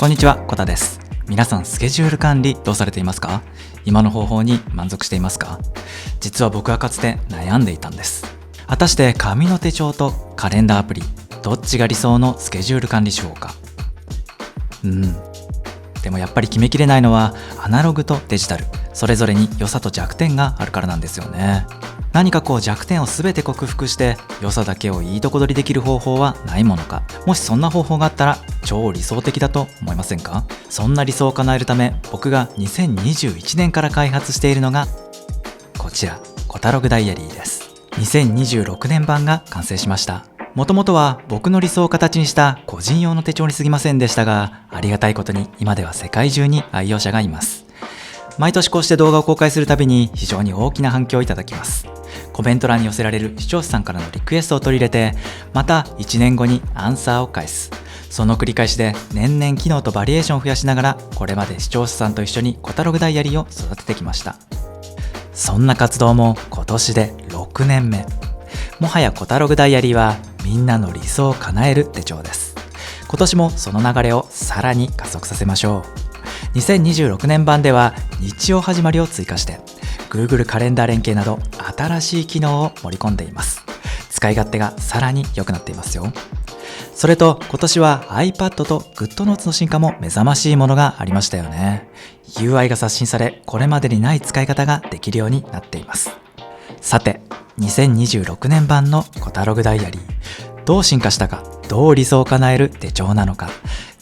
こんにちは、コタです。皆さんスケジュール管理どうされていますか？今の方法に満足していますか？実は僕はかつて悩んでいたんです。果たして紙の手帳とカレンダーアプリ、どっちが理想のスケジュール管理手法か。でもやっぱり決めきれないのはアナログとデジタル、それぞれに良さと弱点があるからなんですよね。何か弱点を全て克服して良さだけをいいとこ取りできる方法はないものか。もしそんな方法があったら超理想的だと思いませんか？そんな理想を叶えるため僕が2021年から開発しているのがこちら、コタログダイアリーです。2026年版が完成しました。もともとは僕の理想を形にした個人用の手帳に過ぎませんでしたが、ありがたいことに今では世界中に愛用者がいます。毎年こうして動画を公開するたびに非常に大きな反響をいただきます。コメント欄に寄せられる視聴者さんからのリクエストを取り入れて、また1年後にアンサーを返す。その繰り返しで年々機能とバリエーションを増やしながら、これまで視聴者さんと一緒にコタログダイアリーを育ててきました。そんな活動も今年で6年目。もはやコタログダイアリーはみんなの理想を叶える手帳です。今年もその流れをさらに加速させましょう。2026年版では日曜始まりを追加して Google カレンダー連携など新しい機能を盛り込んでいます。使い勝手がさらに良くなっていますよ。それと今年は iPad と GoodNotes の進化も目覚ましいものがありましたよね。UI が刷新され、これまでにない使い方ができるようになっています。さて、2026年版のコタログダイアリー、どう進化したか、どう理想を叶える手帳なのか、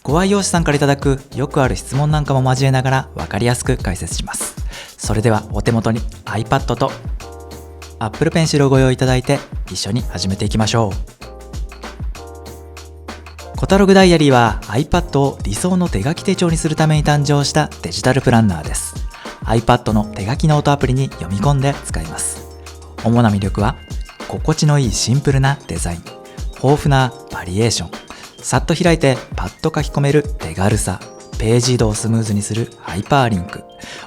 ご愛用者さんからいただくよくある質問なんかも交えながら分かりやすく解説します。それではお手元に iPad と Apple Pencil をご用意いただいて一緒に始めていきましょう。コタログダイアリーは iPad を理想の手書き手帳にするために誕生したデジタルプランナーです。iPad の手書きノートアプリに読み込んで使います。主な魅力は心地のいいシンプルなデザイン、豊富なバリエーション、さっと開いてパッと書き込める手軽さ、ページ移動をスムーズにするハイパーリンク、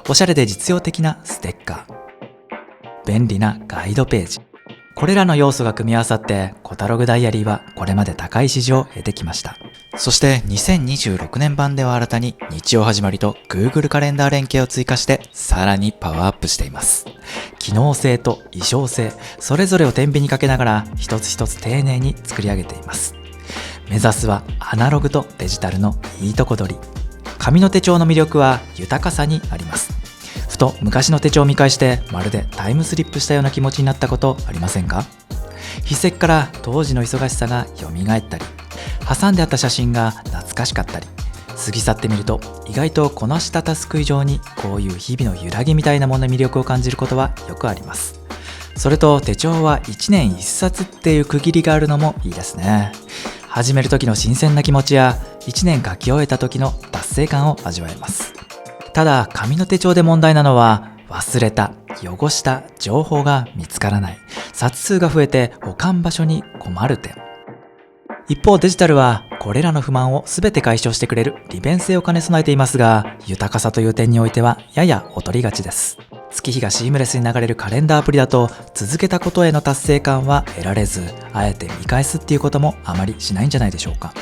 おしゃれで実用的なステッカー、便利なガイドページ。これらの要素が組み合わさってコタログダイアリーはこれまで高い支持を得てきました。そして2026年版では新たに日曜始まりと Google カレンダー連携を追加してさらにパワーアップしています。機能性と意匠性、それぞれを天秤にかけながら一つ一つ丁寧に作り上げています。目指すはアナログとデジタルのいいとこ取り。紙の手帳の魅力は豊かさにあります。ふと昔の手帳を見返してまるでタイムスリップしたような気持ちになったことありませんか？筆跡から当時の忙しさが蘇ったり、挟んであった写真が懐かしかったり、過ぎ去ってみると意外とこなしたタスク以上にこういう日々の揺らぎみたいなものに魅力を感じることはよくあります。それと手帳は1年1冊っていう区切りがあるのもいいですね。始める時の新鮮な気持ちや1年書き終えた時の達成感を味わえます。ただ紙の手帳で問題なのは忘れた、汚した情報が見つからない、冊数が増えて保管場所に困る点。一方デジタルはこれらの不満を全て解消してくれる利便性を兼ね備えていますが、豊かさという点においてはやや劣りがちです。月日がシームレスに流れるカレンダーアプリだと続けたことへの達成感は得られず、あえて見返すっていうこともあまりしないんじゃないでしょうか。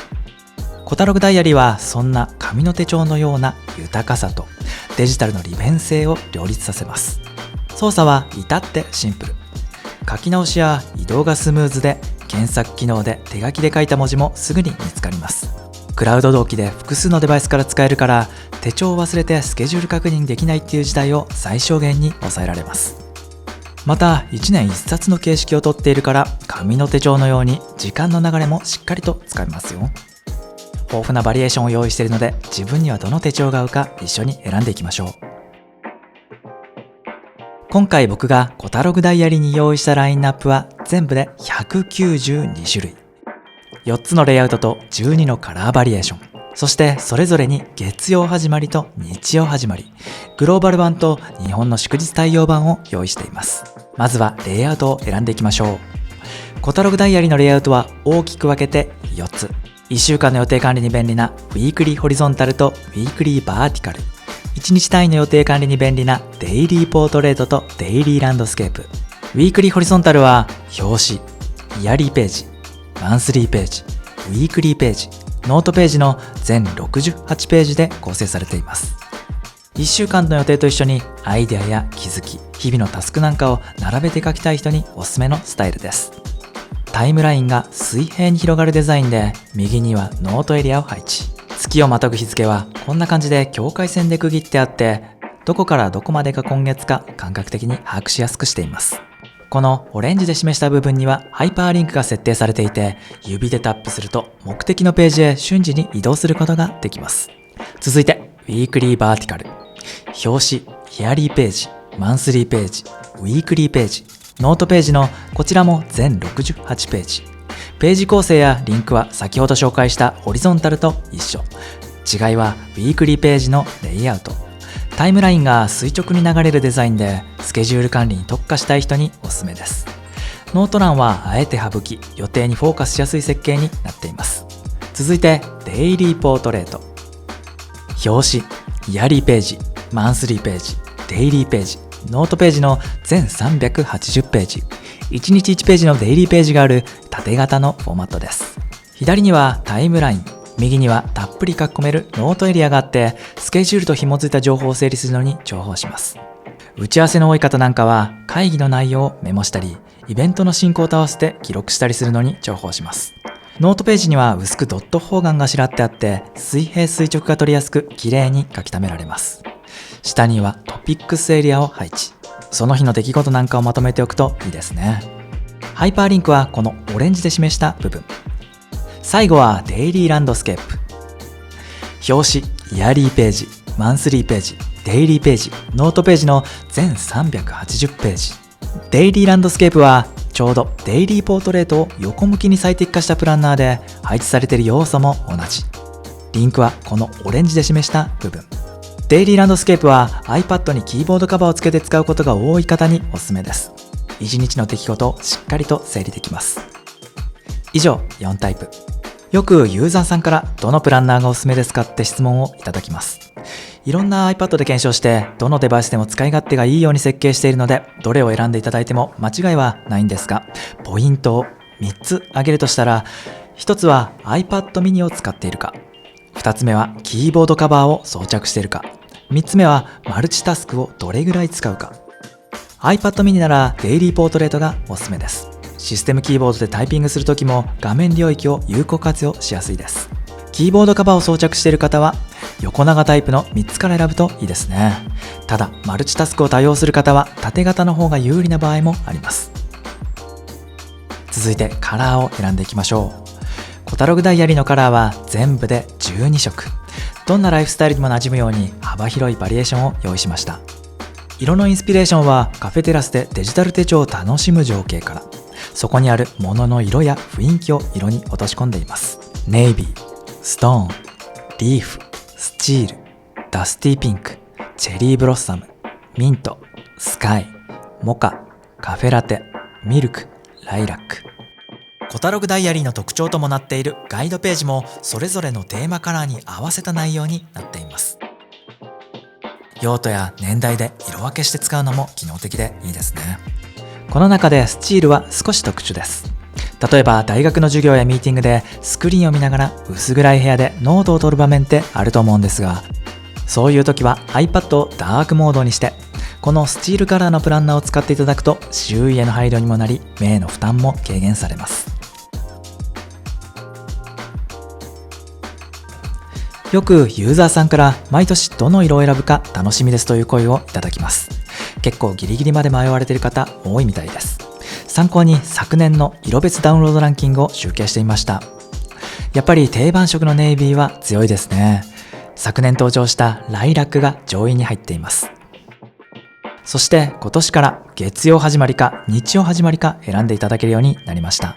コタログダイアリーはそんな紙の手帳のような豊かさとデジタルの利便性を両立させます。操作は至ってシンプル。書き直しや移動がスムーズで、検索機能で手書きで書いた文字もすぐに見つかります。クラウド同期で複数のデバイスから使えるから、手帳を忘れてスケジュール確認できないっていう事態を最小限に抑えられます。また1年1冊の形式をとっているから、紙の手帳のように時間の流れもしっかりとつかめますよ。豊富なバリエーションを用意しているので、自分にはどの手帳が合うか一緒に選んでいきましょう。今回僕がコタログダイアリーに用意したラインナップは全部で192種類。4つのレイアウトと12のカラーバリエーション。そしてそれぞれに月曜始まりと日曜始まり、グローバル版と日本の祝日対応版を用意しています。まずはレイアウトを選んでいきましょう。コタログダイアリーのレイアウトは大きく分けて4つ。1週間の予定管理に便利なウィークリーホリゾンタルとウィークリーバーティカル。1日単位の予定管理に便利なデイリーポートレートとデイリーランドスケープ。ウィークリーホリゾンタルは表紙、イヤリーページ、マンスリーページ、ウィークリーページ、ノートページの全68ページで構成されています。1週間の予定と一緒にアイデアや気づき、日々のタスクなんかを並べて書きたい人におすすめのスタイルです。タイムラインが水平に広がるデザインで、右にはノートエリアを配置。月をまたぐ日付はこんな感じで境界線で区切ってあって、どこからどこまでが今月か感覚的に把握しやすくしています。このオレンジで示した部分にはハイパーリンクが設定されていて、指でタップすると目的のページへ瞬時に移動することができます。続いてウィークリーバーティカル。表紙、ヒアリーページ、マンスリーページ、ウィークリーページ、ノートページのこちらも全68ページ。ページ構成やリンクは先ほど紹介したホリゾンタルと一緒。違いはウィークリーページのレイアウト。タイムラインが垂直に流れるデザインで、スケジュール管理に特化したい人におすすめです。ノート欄はあえて省き、予定にフォーカスしやすい設計になっています。続いてデイリーポートレート。表紙、イヤリーページ、マンスリーページ、デイリーページ、ノートページの全380ページ。1日1ページのデイリーページがある縦型のフォーマットです。左にはタイムライン、右にはたっぷり書き込めるノートエリアがあって、スケジュールと紐づいた情報を整理するのに重宝します。打ち合わせの多い方なんかは会議の内容をメモしたり、イベントの進行と合わせて記録したりするのに重宝します。ノートページには薄くドット方眼があしらってあって、水平垂直が取りやすく綺麗に書き溜められます。下にはトピックスエリアを配置。その日の出来事なんかをまとめておくといいですね。ハイパーリンクはこのオレンジで示した部分。最後はデイリーランドスケープ。表紙、イヤリーページ、マンスリーページ、デイリーページ、ノートページの全380ページ。デイリーランドスケープはちょうどデイリーポートレートを横向きに最適化したプランナーで、配置されている要素も同じ。リンクはこのオレンジで示した部分。デイリーランドスケープは iPad にキーボードカバーをつけて使うことが多い方におすすめです。1日の出来事をしっかりと整理できます。以上4タイプ。よくユーザーさんからどのプランナーがおすすめですかって質問をいただきます。いろんな iPad で検証して、どのデバイスでも使い勝手がいいように設計しているので、どれを選んでいただいても間違いはないんですが、ポイントを3つ挙げるとしたら、1つは iPad mini を使っているか、2つ目はキーボードカバーを装着しているか、3つ目はマルチタスクをどれぐらい使うか。iPad mini ならデイリーポートレートがおすすめです。システムキーボードでタイピングするときも画面領域を有効活用しやすいです。キーボードカバーを装着している方は横長タイプの3つから選ぶといいですね。ただマルチタスクを多用する方は縦型の方が有利な場合もあります。続いてカラーを選んでいきましょう。コタログダイアリーのカラーは全部で12色。どんなライフスタイルにも馴染むように幅広いバリエーションを用意しました。色のインスピレーションはカフェテラスでデジタル手帳を楽しむ情景から、そこにあるものの色や雰囲気を色に落とし込んでいます。ネイビー、ストーン、リーフ、スチール、ダスティーピンク、チェリーブロッサム、ミント、スカイ、モカ、カフェラテ、ミルク、ライラック。コタログダイアリーの特徴ともなっているガイドページもそれぞれのテーマカラーに合わせた内容になっています。用途や年代で色分けして使うのも機能的でいいですね。この中でスチールは少し特殊です。例えば大学の授業やミーティングでスクリーンを見ながら薄暗い部屋でノートを取る場面ってあると思うんですが、そういう時は iPad をダークモードにして、このスチールカラーのプランナーを使っていただくと周囲への配慮にもなり、目への負担も軽減されます。よくユーザーさんから毎年どの色を選ぶか楽しみですという声をいただきます。結構ギリギリまで迷われている方多いみたいです。参考に昨年の色別ダウンロードランキングを集計してみました。やっぱり定番色のネイビーは強いですね。昨年登場したライラックが上位に入っています。そして今年から月曜始まりか日曜始まりか選んでいただけるようになりました。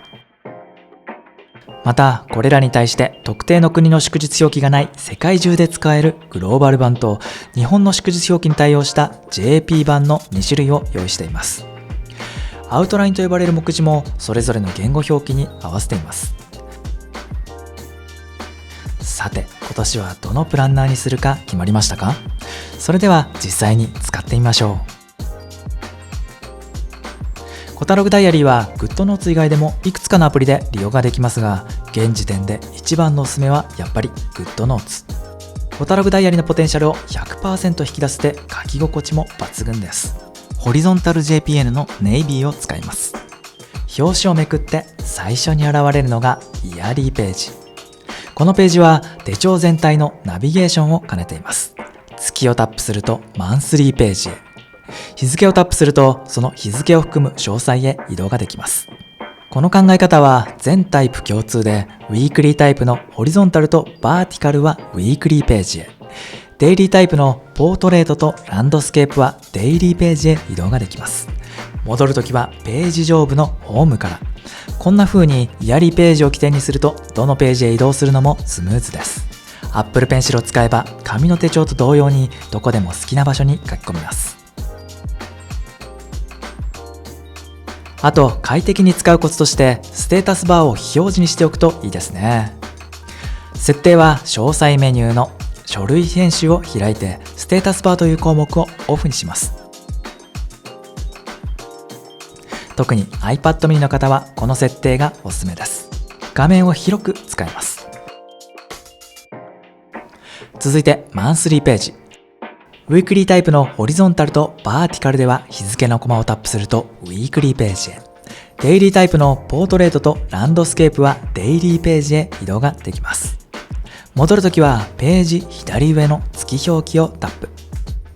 またこれらに対して特定の国の祝日表記がない世界中で使えるグローバル版と日本の祝日表記に対応した JP 版の2種類を用意しています。アウトラインと呼ばれる目次もそれぞれの言語表記に合わせています。さて今年はどのプランナーにするか決まりましたか？それでは実際に使ってみましょう。コタログダイアリーは GoodNotes 以外でもいくつかのアプリで利用ができますが、現時点で一番のおすすめはやっぱり GoodNotes。コタログダイアリーのポテンシャルを 100% 引き出せて書き心地も抜群です。ホリゾンタル JPN のネイビーを使います。表紙をめくって最初に現れるのがイヤリーページ。このページは手帳全体のナビゲーションを兼ねています。月をタップするとマンスリーページへ、日付をタップするとその日付を含む詳細へ移動ができます。この考え方は全タイプ共通で、ウィークリータイプのホリゾンタルとバーティカルはウィークリーページへ、デイリータイプのポートレートとランドスケープはデイリーページへ移動ができます。戻るときはページ上部のホームから。こんな風にイヤリーページを起点にすると、どのページへ移動するのもスムーズです。Apple Pencil を使えば紙の手帳と同様にどこでも好きな場所に書き込みます。あと、快適に使うコツとしてステータスバーを非表示にしておくといいですね。設定は詳細メニューの書類編集を開いて、ステータスバーという項目をオフにします。特に iPad mini の方はこの設定がおすすめです。画面を広く使えます。続いてマンスリーページ。ウィークリータイプのホリゾンタルとバーティカルでは日付のコマをタップするとウィークリーページへ。デイリータイプのポートレートとランドスケープはデイリーページへ移動ができます。戻るときはページ左上の月表記をタップ。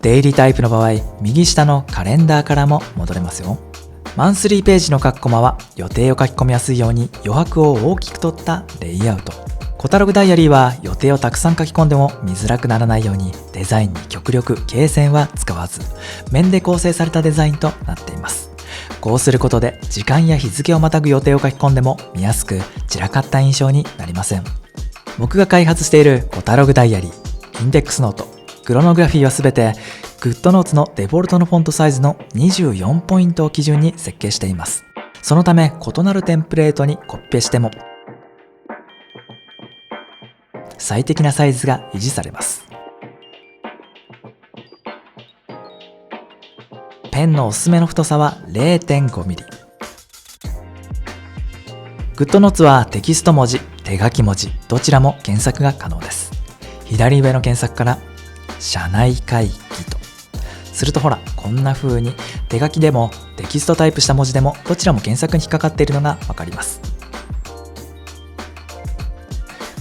デイリータイプの場合、右下のカレンダーからも戻れますよ。マンスリーページの各コマは予定を書き込みやすいように余白を大きく取ったレイアウト。コタログダイアリーは予定をたくさん書き込んでも見づらくならないようにデザインに極力罫線は使わず、面で構成されたデザインとなっています。こうすることで時間や日付をまたぐ予定を書き込んでも見やすく、散らかった印象になりません。僕が開発しているコタログダイアリー、インデックスノート、クロノグラフィーはすべて GoodNotes のデフォルトのフォントサイズの24ポイントを基準に設計しています。そのため異なるテンプレートにコピペしても最適なサイズが維持されます。ペンのおすすめの太さは 0.5mm。GoodNotes はテキスト文字、手書き文字、どちらも検索が可能です。左上の検索から社内会議とすると、ほらこんな風に手書きでもテキストタイプした文字でもどちらも検索に引っかかっているのがわかります。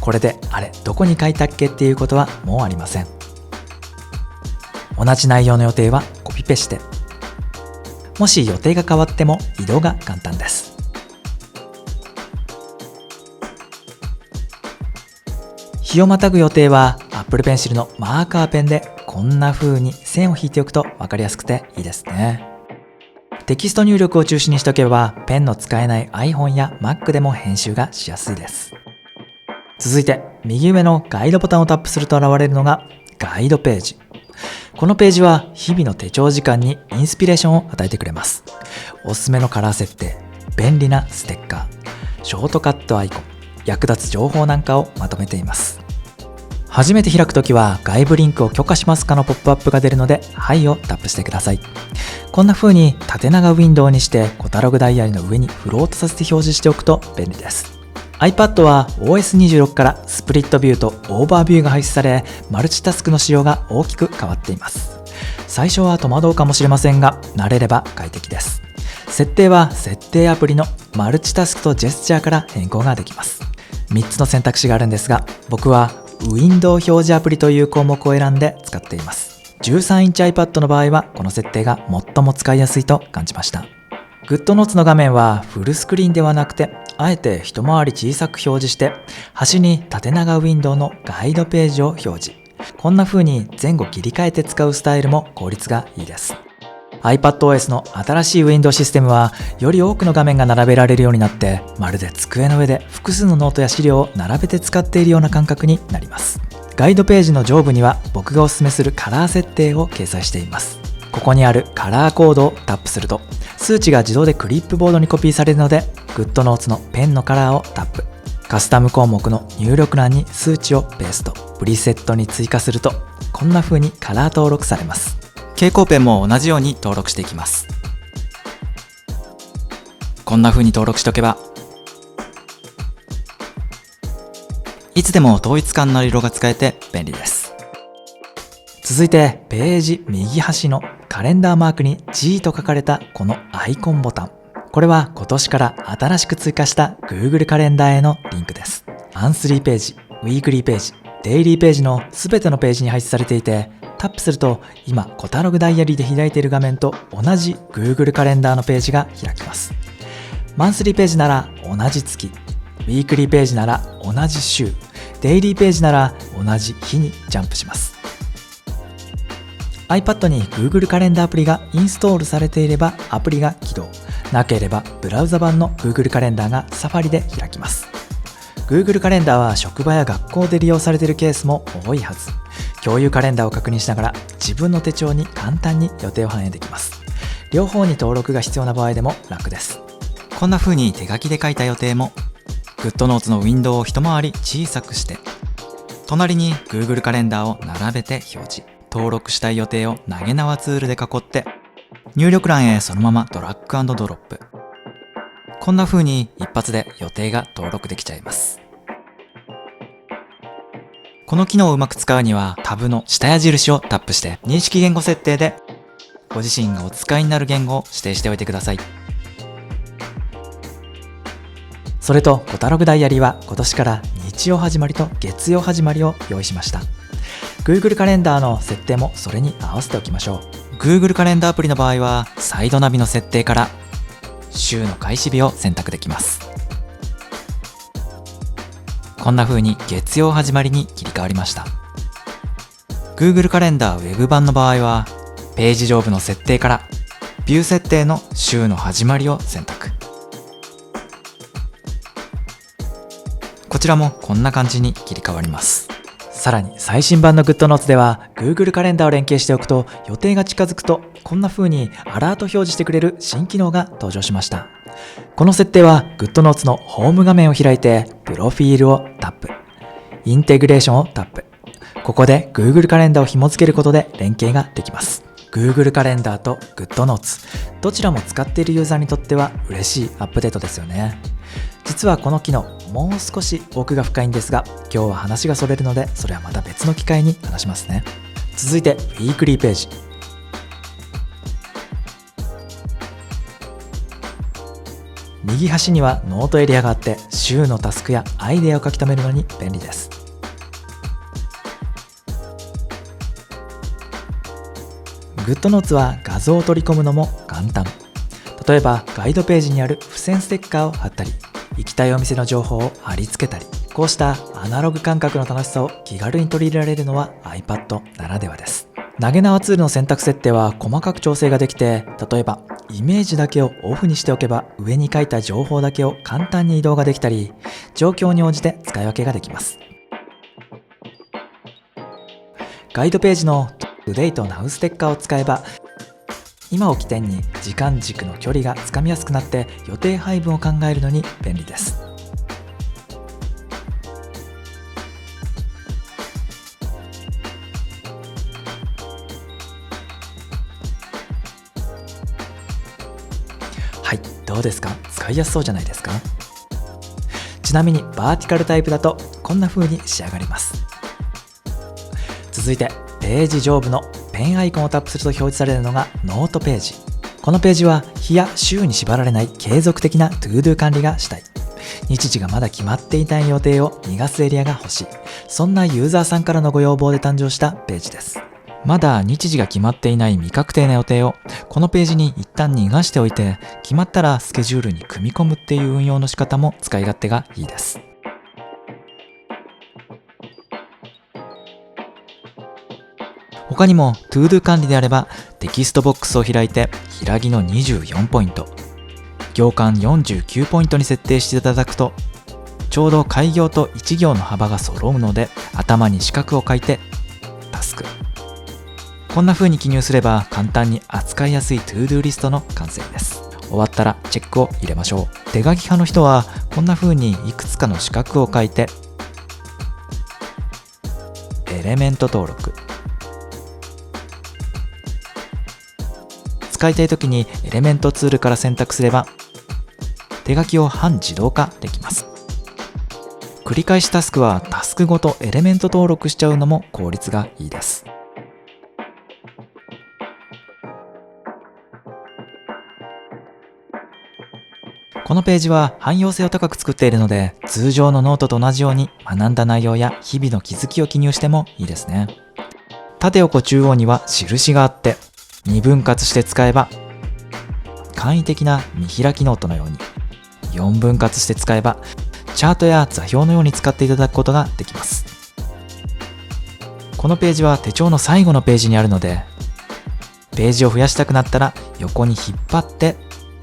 これであれどこに書いたっけっていうことはもうありません。同じ内容の予定はコピペして、もし予定が変わっても移動が簡単です。日をまたぐ予定は Apple Pencil のマーカーペンでこんな風に線を引いておくと分かりやすくていいですね。テキスト入力を中心にしておけばペンの使えない iPhone や Mac でも編集がしやすいです。続いて右上のガイドボタンをタップすると現れるのがガイドページ。このページは日々の手帳時間にインスピレーションを与えてくれます。おすすめのカラー設定、便利なステッカー、ショートカットアイコン、役立つ情報なんかをまとめています。初めて開くときは外部リンクを許可しますかのポップアップが出るので、はいをタップしてください。こんな風に縦長ウィンドウにしてコタログダイアリーの上にフロートさせて表示しておくと便利です。iPad は OS26 からスプリットビューとオーバービューが廃止され、マルチタスクの仕様が大きく変わっています。最初は戸惑うかもしれませんが、慣れれば快適です。設定は設定アプリのマルチタスクとジェスチャーから変更ができます。3つの選択肢があるんですが、僕はウィンドウ表示アプリという項目を選んで使っています。13インチ iPad の場合はこの設定が最も使いやすいと感じました。GoodNotes の画面はフルスクリーンではなくて、あえて一回り小さく表示して、端に縦長ウィンドウのガイドページを表示。こんな風に前後切り替えて使うスタイルも効率がいいです。iPadOS の新しいウィンドウシステムは、より多くの画面が並べられるようになって、まるで机の上で複数のノートや資料を並べて使っているような感覚になります。ガイドページの上部には僕がおすすめするカラー設定を掲載しています。ここにあるカラーコードをタップすると、数値が自動でクリップボードにコピーされるので、GoodNotes のペンのカラーをタップ。カスタム項目の入力欄に数値をペースト。プリセットに追加すると、こんな風にカラー登録されます。蛍光ペンも同じように登録していきます。こんな風に登録しておけば、いつでも統一感のある色が使えて便利です。続いてページ右端のカレンダーマークに G と書かれたこのアイコンボタン。これは今年から新しく追加した Google カレンダーへのリンクです。マンスリーページ、ウィークリーページ、デイリーページの全てのページに配置されていて、タップすると今コタログダイアリーで開いている画面と同じ Google カレンダーのページが開きます。マンスリーページなら同じ月、ウィークリーページなら同じ週、デイリーページなら同じ日にジャンプします。iPad に Google カレンダーアプリがインストールされていればアプリが起動、なければブラウザ版の Google カレンダーが Safari で開きます。Google カレンダーは職場や学校で利用されているケースも多いはず。共有カレンダーを確認しながら自分の手帳に簡単に予定を反映できます。両方に登録が必要な場合でも楽です。こんな風に手書きで書いた予定も GoodNotes のウィンドウを一回り小さくして、隣に Google カレンダーを並べて表示、登録したい予定を投げ縄ツールで囲って入力欄へそのままドラッグ&ドロップ。こんな風に一発で予定が登録できちゃいます。この機能をうまく使うにはタブの下矢印をタップして認識言語設定でご自身がお使いになる言語を指定しておいてください。それとコタログダイアリーは今年から日曜始まりと月曜始まりを用意しました。Google カレンダーの設定もそれに合わせておきましょう。Google カレンダーアプリの場合はサイドナビの設定から週の開始日を選択できます。こんな風に月曜始まりに切り替わりました。Google カレンダー Web 版の場合はページ上部の設定からビュー設定の週の始まりを選択。こちらもこんな感じに切り替わります。さらに最新版の GoodNotes では Google カレンダーを連携しておくと予定が近づくとこんな風にアラート表示してくれる新機能が登場しました。この設定は GoodNotes のホーム画面を開いてプロフィールをタップ、インテグレーションをタップ。ここで Google カレンダーを紐付けることで連携ができます。Google カレンダーと GoodNotes どちらも使っているユーザーにとっては嬉しいアップデートですよね。実はこの機能もう少し奥が深いんですが、今日は話がそれるのでそれはまた別の機会に話しますね。続いてウィークリーページ。右端にはノートエリアがあって週のタスクやアイデアを書き留めるのに便利です。GoodNotes は画像を取り込むのも簡単。例えばガイドページにある付箋ステッカーを貼ったり、行きたいお店の情報を貼り付けたり、こうしたアナログ感覚の楽しさを気軽に取り入れられるのは iPad ならではです。投げ縄ツールの選択設定は細かく調整ができて、例えばイメージだけをオフにしておけば上に書いた情報だけを簡単に移動ができたり、状況に応じて使い分けができます。ガイドページの Today と Now ステッカーを使えば今を起点に時間軸の距離がつかみやすくなって予定配分を考えるのに便利です。はい、どうですか？使いやすそうじゃないですか？ちなみにバーティカルタイプだとこんな風に仕上がります。続いてページ上部のペンアイコンをタップすると表示されるのがノートページ。このページは日や週に縛られない継続的な ToDo 管理がしたい。日時がまだ決まっていない予定を逃がすエリアが欲しい。そんなユーザーさんからのご要望で誕生したページです。まだ日時が決まっていない未確定な予定をこのページに一旦逃がしておいて、決まったらスケジュールに組み込むっていう運用の仕方も使い勝手がいいです。他にも ToDo 管理であればテキストボックスを開いて平木の24ポイント、行間49ポイントに設定していただくとちょうど開業と1行の幅が揃うので、頭に四角を書いてタスク。こんな風に記入すれば簡単に扱いやすい ToDo リストの完成です。終わったらチェックを入れましょう。手書き派の人はこんな風にいくつかの四角を書いてエレメント登録。使いたいときにエレメントツールから選択すれば手書きを半自動化できます。繰り返しタスクはタスクごとエレメント登録しちゃうのも効率がいいです。このページは汎用性を高く作っているので、通常のノートと同じように学んだ内容や日々の気づきを記入してもいいですね。縦横中央には印があって、2分割して使えば簡易的な見開きノートのように、4分割して使えばチャートや座標のように使っていただくことができます。このページは手帳の最後のページにあるので、ページを増やしたくなったら横に引っ張って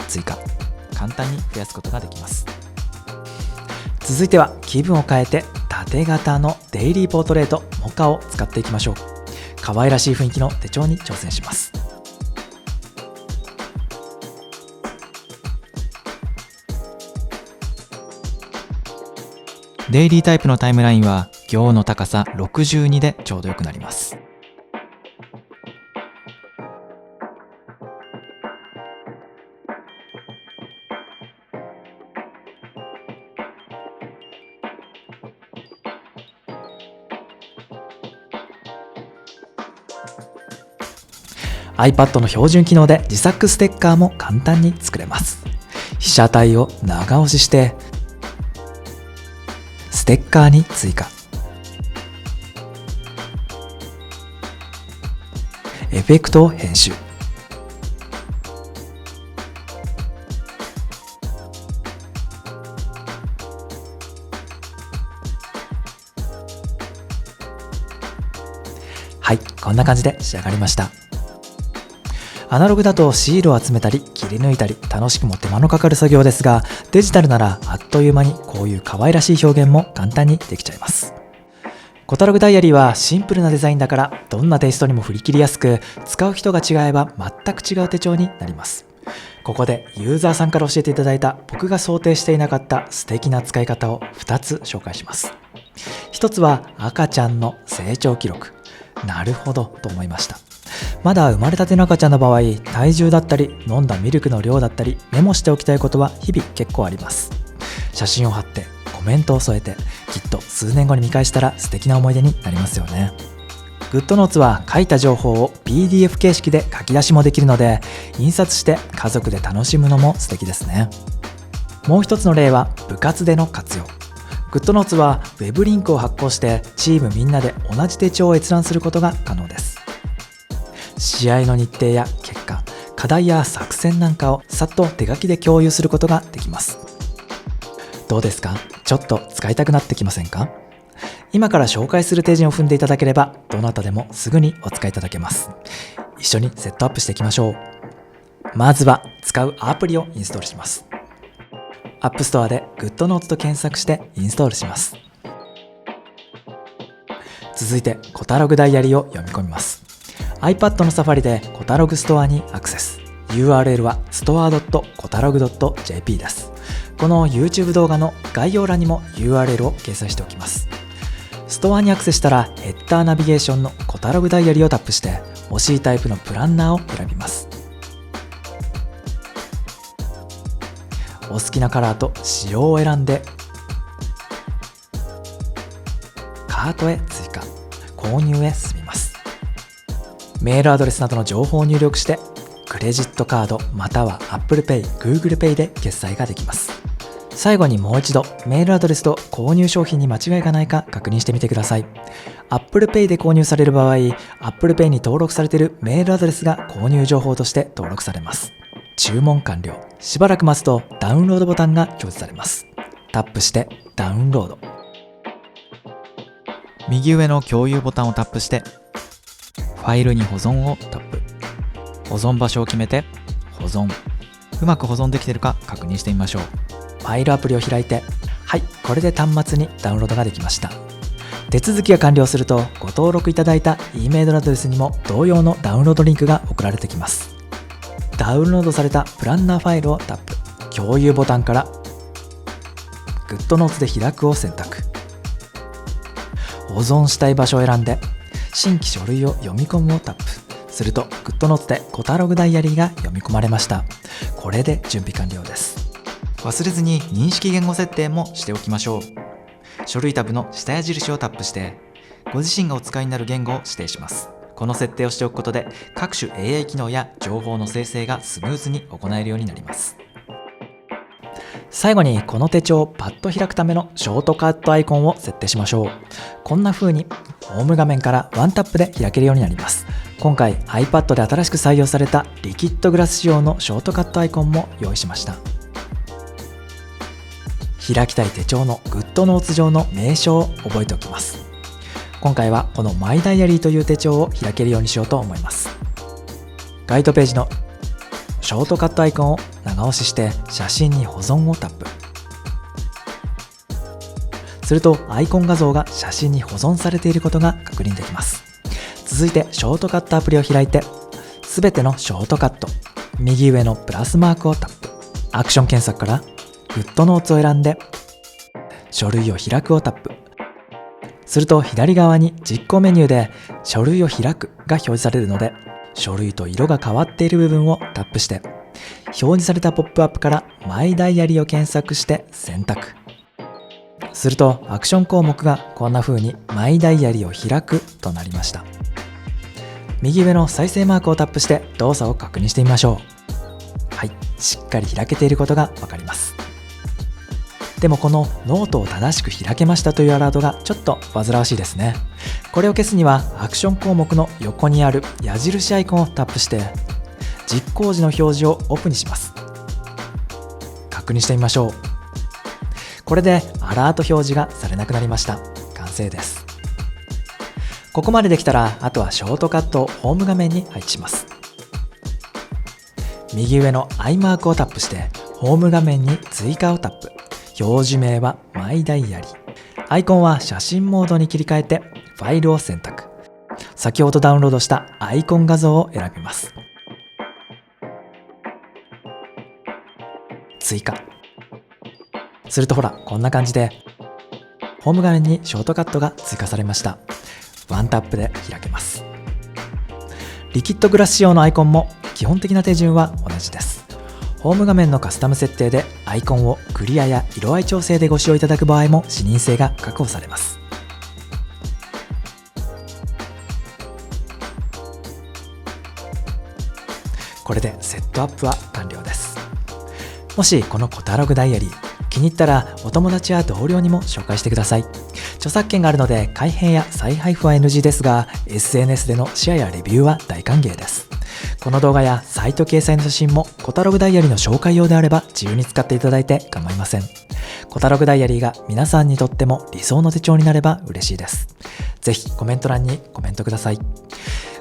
追加、簡単に増やすことができます。続いては気分を変えて縦型のデイリーポートレートモカを使っていきましょう。可愛らしい雰囲気の手帳に挑戦します。デイリータイプのタイムラインは行の高さ62でちょうどよくなります。iPad の標準機能で自作ステッカーも簡単に作れます。被写体を長押ししてステッカーに追加、エフェクトを編集、はい、こんな感じで仕上がりました。アナログだとシールを集めたり切り抜いたり楽しくも手間のかかる作業ですが、デジタルならあっという間にこういう可愛らしい表現も簡単にできちゃいます。コタログダイアリーはシンプルなデザインだからどんなテイストにも振り切りやすく、使う人が違えば全く違う手帳になります。ここでユーザーさんから教えていただいた僕が想定していなかった素敵な使い方を2つ紹介します。1つは赤ちゃんの成長記録。なるほどと思いました。まだ生まれたての赤ちゃんの場合、体重だったり飲んだミルクの量だったりメモしておきたいことは日々結構あります。写真を貼ってコメントを添えて、きっと数年後に見返したら素敵な思い出になりますよね。グッドノーツは書いた情報を PDF 形式で書き出しもできるので、印刷して家族で楽しむのも素敵ですね。もう一つの例は部活での活用。グッドノーツは Web リンクを発行してチームみんなで同じ手帳を閲覧することが可能です。試合の日程や結果、課題や作戦なんかをさっと手書きで共有することができます。どうですか？ちょっと使いたくなってきませんか？今から紹介する手順を踏んでいただければ、どなたでもすぐにお使いいただけます。一緒にセットアップしていきましょう。まずは使うアプリをインストールします。App Store で GoodNotes と検索してインストールします。続いてコタログダイアリーを読み込みます。iPad のサファリでコタログストアにアクセス。URL は store.kotalog.jp です。この YouTube 動画の概要欄にも URL を掲載しておきます。ストアにアクセスしたらヘッダーナビゲーションのコタログダイアリーをタップして欲しいタイプのプランナーを選びます。お好きなカラーと仕様を選んでカートへ追加、購入へ進みます。メールアドレスなどの情報を入力してクレジットカードまたは Apple Pay、Google Pay で決済ができます。最後にもう一度メールアドレスと購入商品に間違いがないか確認してみてください。Apple Pay で購入される場合、Apple Pay に登録されているメールアドレスが購入情報として登録されます。注文完了。しばらく待つとダウンロードボタンが表示されます。タップしてダウンロード。右上の共有ボタンをタップしてファイルに保存をタップ。保存場所を決めて保存。うまく保存できているか確認してみましょう。ファイルアプリを開いて、はい、これで端末にダウンロードができました。手続きが完了するとご登録いただいた E メールアドレスにも同様のダウンロードリンクが送られてきます。ダウンロードされたプランナーファイルをタップ。共有ボタンからグッドノーツで開くを選択。保存したい場所を選んで新規書類を読み込むをタップすると、グッドノーツでコタログダイアリーが読み込まれました。これで準備完了です。忘れずに認識言語設定もしておきましょう。書類タブの下矢印をタップしてご自身がお使いになる言語を指定します。この設定をしておくことで各種 AI 機能や情報の生成がスムーズに行えるようになります。最後にこの手帳をパッと開くためのショートカットアイコンを設定しましょう。こんな風にホーム画面からワンタップで開けるようになります。今回 iPad で新しく採用されたリキッドグラス仕様のショートカットアイコンも用意しました。開きたい手帳のグッドノーツ上の名称を覚えておきます。今回はこのマイダイアリーという手帳を開けるようにしようと思います。ガイドページのショートカットアイコンを長押しして写真に保存をタップ。するとアイコン画像が写真に保存されていることが確認できます。続いてショートカットアプリを開いて、すべてのショートカット、右上のプラスマークをタップ。アクション検索からグッドノーツを選んで書類を開くをタップ。すると左側に実行メニューで書類を開くが表示されるので、書類と色が変わっている部分をタップして表示されたポップアップからマイダイアリーを検索して選択すると、アクション項目がこんな風にマイダイアリーを開くとなりました。右上の再生マークをタップして動作を確認してみましょう。はい、しっかり開けていることがわかります。でもこのノートを正しく開けましたというアラートがちょっと煩わしいですね。これを消すにはアクション項目の横にある矢印アイコンをタップして実行時の表示をオフにします。確認してみましょう。これでアラート表示がされなくなりました。完成です。ここまでできたら、あとはショートカットをホーム画面に配置します。右上のアイマークをタップしてホーム画面に追加をタップ。表示名はマイダイアリー。アイコンは写真モードに切り替えてファイルを選択。先ほどダウンロードしたアイコン画像を選びます。追加。するとほら、こんな感じでホーム画面にショートカットが追加されました。ワンタップで開けます。リキッドグラス仕様のアイコンも基本的な手順は同じです。ホーム画面のカスタム設定でアイコンをクリアや色合い調整でご使用いただく場合も視認性が確保されます。これでセットアップは完了です。もしこのコタログダイアリー気に入ったら、お友達や同僚にも紹介してください。著作権があるので改変や再配布は NG ですが、 SNS でのシェアやレビューは大歓迎です。この動画やサイト掲載の写真もコタログダイアリーの紹介用であれば自由に使っていただいて構いません。コタログダイアリーが皆さんにとっても理想の手帳になれば嬉しいです。ぜひコメント欄にコメントください。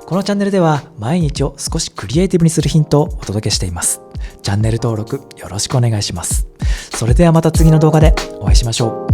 このチャンネルでは毎日を少しクリエイティブにするヒントをお届けしています。チャンネル登録よろしくお願いします。それではまた次の動画でお会いしましょう。